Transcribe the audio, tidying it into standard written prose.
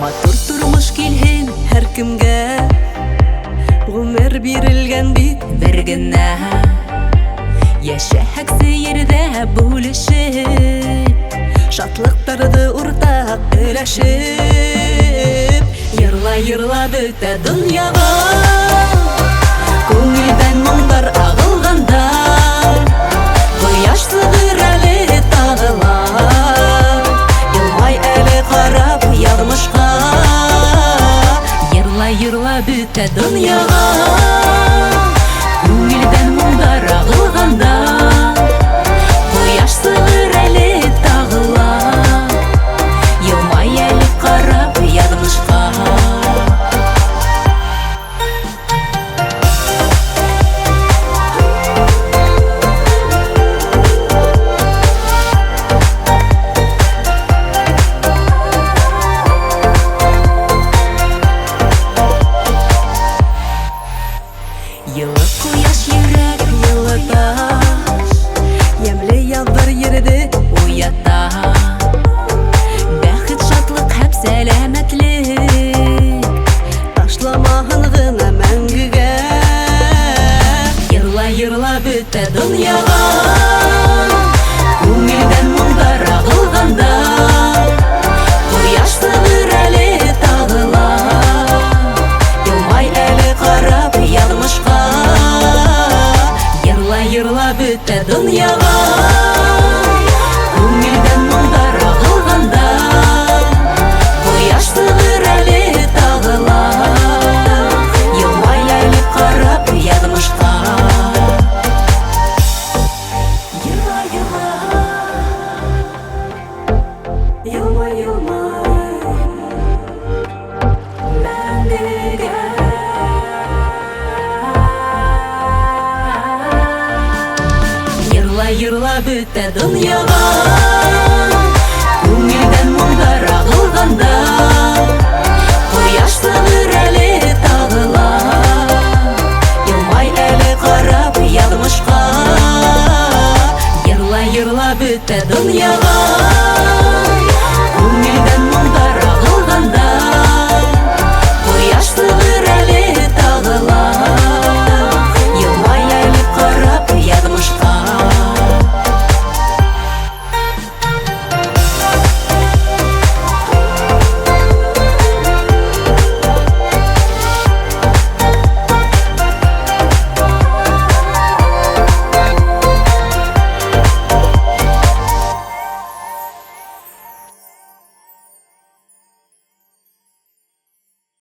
Матур тормыш килһен һәр кемгә, гомер бирелгән бит бер генә. Яшәһәк сәердә бүлешеп, шатлыктарны уртак өләшеп. Йырла-йырла бөтә дөньяга, күңелдән моңдар агылганда. Кояш сыгыр әле тагылар, елмай әле карап язмышка. Йырла-йырла бөтә дөньяга, күңелдән моңдар агылганда. Кояш сыгыр әле тагылар, елмай әле карап язмышка. Йылы кояш йөрәк йылыта, ямьле яҙҙар йөрҙө уята. Бәхет, шатлык һәм сәләмәтлек ташламаһын ғына мәңгегә. Йырла-йырла бөтә донъяға, күңелдән моңдар ағылғанда. Кояш сығыр әле тағылар, елмай әле ҡарап яҙмышҡа. Йырла-йырла бөтә донъяға, күңелдән моңдар ағылғанда. Кояш сығыр әле тағылар, елмай әле ҡарап яҙмышҡа. Йырла-йырла, йылмай-йылмай мәңгегә. Йырла-йырла бөтә донъяға,